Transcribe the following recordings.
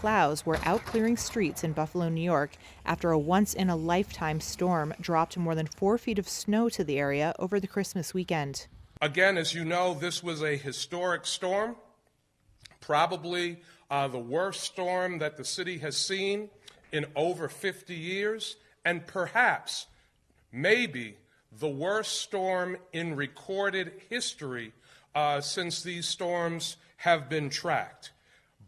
Plows were out clearing streets in Buffalo, New York, after a once-in-a-lifetime storm dropped more than 4 feet of snow to the area over the Christmas weekend. Again, as you know, this was a historic storm, probably the worst storm that the city has seen in over 50 years, and perhaps, maybe, the worst storm in recorded history since these storms have been tracked.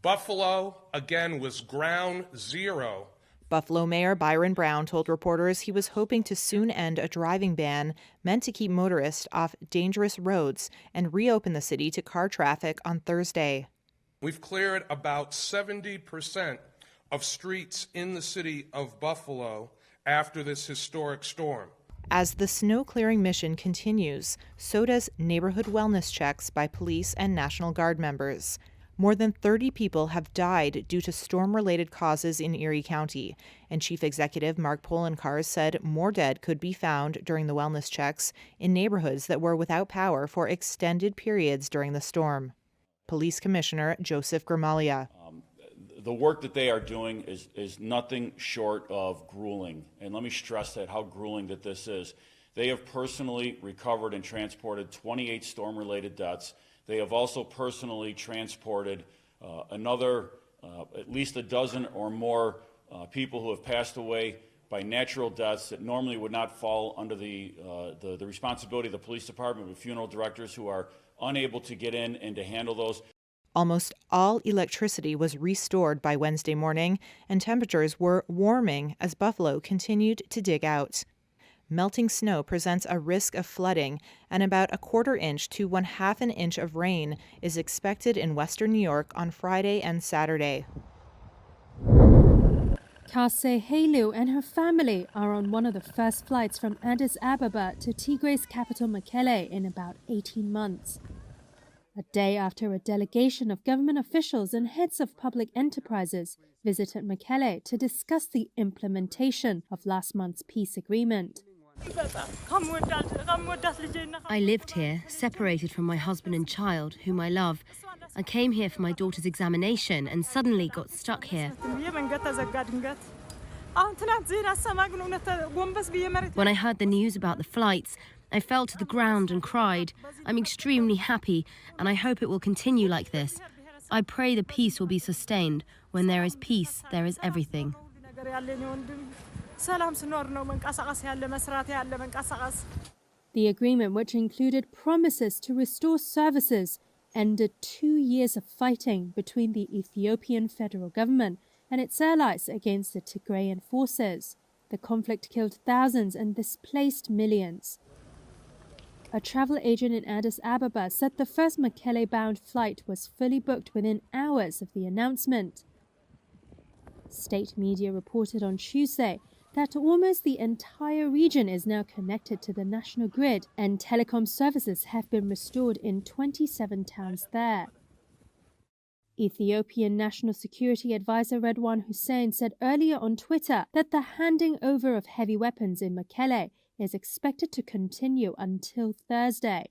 Buffalo, again, was ground zero. Buffalo Mayor Byron Brown told reporters he was hoping to soon end a driving ban meant to keep motorists off dangerous roads and reopen the city to car traffic on Thursday. We've cleared about 70% of streets in the city of Buffalo after this historic storm. As the snow clearing mission continues, so does neighborhood wellness checks by police and National Guard members. More than 30 people have died due to storm-related causes in Erie County, and Chief Executive Mark Poloncarz said more dead could be found during the wellness checks in neighborhoods that were without power for extended periods during the storm. Police Commissioner Joseph Gramaglia. The work that they are doing is nothing short of grueling, and let me stress that, how grueling that this is. They have personally recovered and transported 28 storm-related deaths. They have also personally transported another at least a dozen or more people who have passed away by natural deaths that normally would not fall under the responsibility of the police department, with funeral directors who are unable to get in and to handle those. Almost all electricity was restored by Wednesday morning, and temperatures were warming as Buffalo continued to dig out. Melting snow presents a risk of flooding, and about a 1/4 inch to 1/2 inch of rain is expected in western New York on Friday and Saturday. Kase Heilu and her family are on one of the first flights from Addis Ababa to Tigray's capital Mekelle in about 18 months. A day after a delegation of government officials and heads of public enterprises visited Mekelle to discuss the implementation of last month's peace agreement. I lived here, separated from my husband and child, whom I love. I came here for my daughter's examination and suddenly got stuck here. When I heard the news about the flights, I fell to the ground and cried. I'm extremely happy, and I hope it will continue like this. I pray the peace will be sustained. When there is peace, there is everything. The agreement, which included promises to restore services, ended 2 years of fighting between the Ethiopian federal government and its allies against the Tigrayan forces. The conflict killed thousands and displaced millions. A travel agent in Addis Ababa said the first Mekelle-bound flight was fully booked within hours of the announcement. State media reported on Tuesday that almost the entire region is now connected to the national grid, and telecom services have been restored in 27 towns there. Ethiopian National Security Advisor Redwan Hussein said earlier on Twitter that the handing over of heavy weapons in Mekelle is expected to continue until Thursday.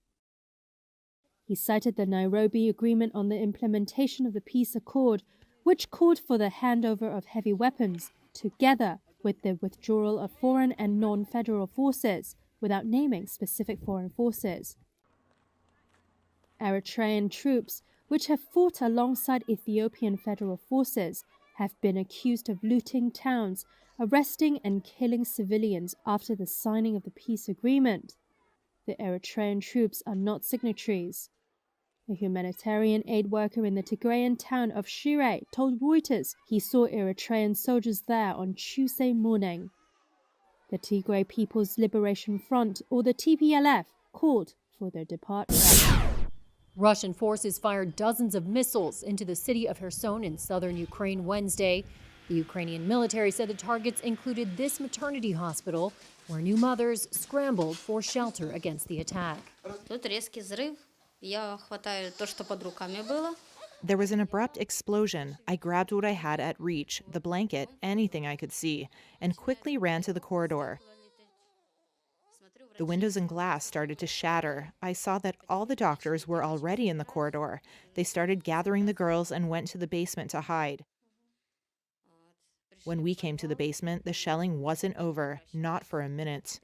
He cited the Nairobi Agreement on the implementation of the peace accord, which called for the handover of heavy weapons, together with the withdrawal of foreign and non-federal forces, without naming specific foreign forces. Eritrean troops, which have fought alongside Ethiopian federal forces, have been accused of looting towns, arresting and killing civilians after the signing of the peace agreement. The Eritrean troops are not signatories. A humanitarian aid worker in the Tigrayan town of Shire told Reuters he saw Eritrean soldiers there on Tuesday morning. The Tigray People's Liberation Front, or the TPLF, called for their departure. Russian forces fired dozens of missiles into the city of Kherson in southern Ukraine Wednesday. The Ukrainian military said the targets included this maternity hospital, where new mothers scrambled for shelter against the attack. There was an abrupt explosion. I grabbed what I had at reach, the blanket, anything I could see, and quickly ran to the corridor. The windows and glass started to shatter. I saw that all the doctors were already in the corridor. They started gathering the girls and went to the basement to hide. When we came to the basement, the shelling wasn't over, not for a minute.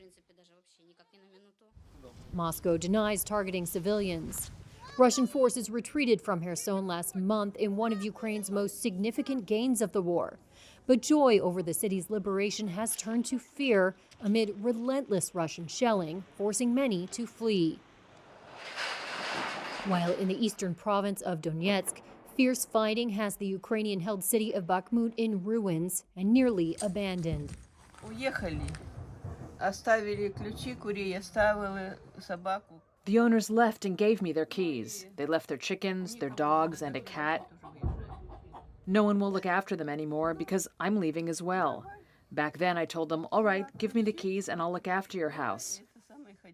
Moscow denies targeting civilians. Russian forces retreated from Kherson last month in one of Ukraine's most significant gains of the war. But joy over the city's liberation has turned to fear amid relentless Russian shelling, forcing many to flee. While in the eastern province of Donetsk, fierce fighting has the Ukrainian-held city of Bakhmut in ruins and nearly abandoned. The owners left and gave me their keys. They left their chickens, their dogs, and a cat. No one will look after them anymore because I'm leaving as well. Back then I told them, all right, give me the keys and I'll look after your house.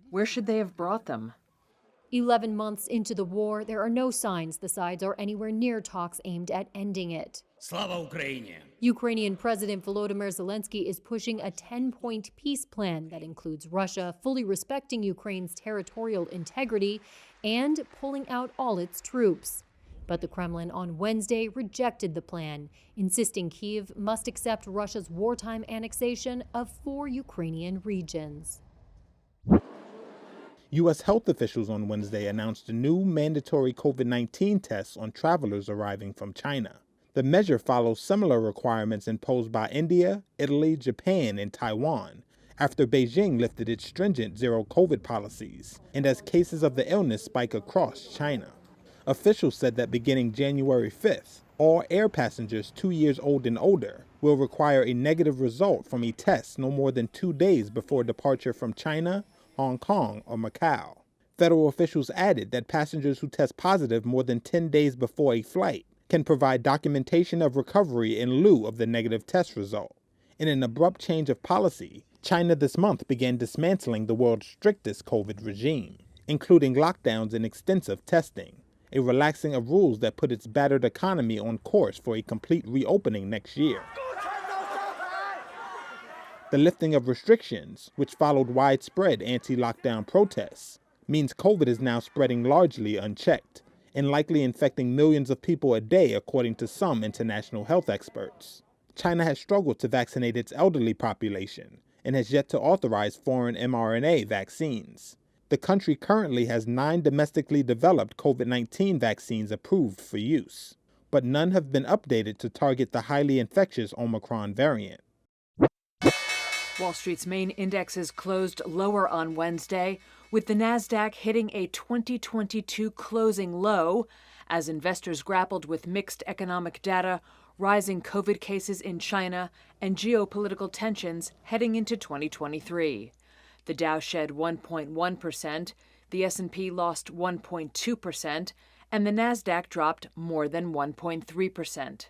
Where should they have brought them? 11 months into the war, there are no signs the sides are anywhere near talks aimed at ending it. Slava Ukraini! Ukrainian President Volodymyr Zelensky is pushing a 10-point peace plan that includes Russia fully respecting Ukraine's territorial integrity and pulling out all its troops. But the Kremlin on Wednesday rejected the plan, insisting Kyiv must accept Russia's wartime annexation of 4 Ukrainian regions. U.S. health officials on Wednesday announced new mandatory COVID-19 tests on travelers arriving from China. The measure follows similar requirements imposed by India, Italy, Japan, and Taiwan after Beijing lifted its stringent zero-COVID policies and as cases of the illness spike across China. Officials said that beginning January 5th, all air passengers 2 years old and older will require a negative result from a test no more than 2 days before departure from China, Hong Kong, or Macau. Federal officials added that passengers who test positive more than 10 days before a flight can provide documentation of recovery in lieu of the negative test result. In an abrupt change of policy, China this month began dismantling the world's strictest COVID regime, including lockdowns and extensive testing, a relaxing of rules that put its battered economy on course for a complete reopening next year. The lifting of restrictions, which followed widespread anti-lockdown protests, means COVID is now spreading largely unchecked and likely infecting millions of people a day, according to some international health experts. China has struggled to vaccinate its elderly population and has yet to authorize foreign mRNA vaccines. The country currently has 9 domestically developed COVID-19 vaccines approved for use, but none have been updated to target the highly infectious Omicron variant. Wall Street's main indexes closed lower on Wednesday, with the Nasdaq hitting a 2022 closing low as investors grappled with mixed economic data, rising COVID cases in China, and geopolitical tensions heading into 2023. The Dow shed 1.1%, the S&P lost 1.2%, and the Nasdaq dropped more than 1.3%.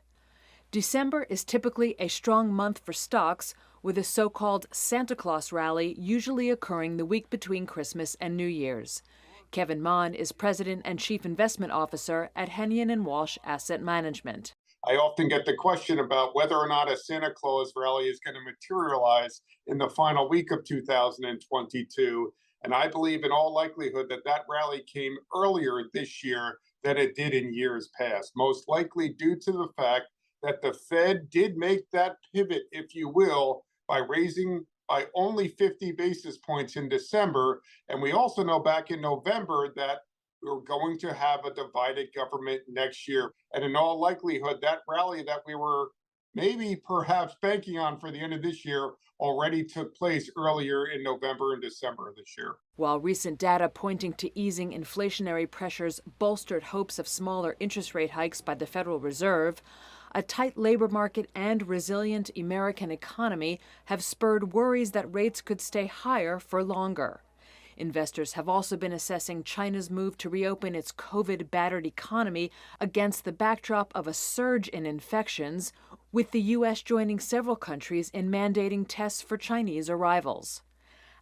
December is typically a strong month for stocks, with a so-called Santa Claus rally usually occurring the week between Christmas and New Year's. Kevin Mon is President and Chief Investment Officer at Hennion & Walsh Asset Management. I often get the question about whether or not a Santa Claus rally is going to materialize in the final week of 2022. And I believe in all likelihood that that rally came earlier this year than it did in years past, most likely due to the fact that the Fed did make that pivot, if you will, by raising by only 50 basis points in December. And we also know back in November that we're going to have a divided government next year. And in all likelihood, that rally that we were maybe perhaps banking on for the end of this year already took place earlier in November and December of this year. While recent data pointing to easing inflationary pressures bolstered hopes of smaller interest rate hikes by the Federal Reserve, a tight labor market and resilient American economy have spurred worries that rates could stay higher for longer. Investors have also been assessing China's move to reopen its COVID-battered economy against the backdrop of a surge in infections, with the U.S. joining several countries in mandating tests for Chinese arrivals.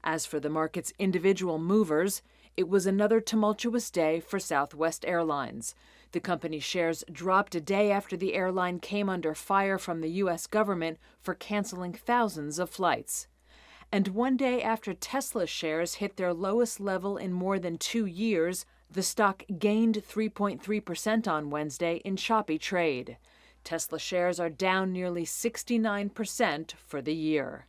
As for the market's individual movers, it was another tumultuous day for Southwest Airlines. The company's shares dropped a day after the airline came under fire from the U.S. government for canceling thousands of flights. And one day after Tesla shares hit their lowest level in more than 2 years, the stock gained 3.3% on Wednesday in choppy trade. Tesla shares are down nearly 69% for the year.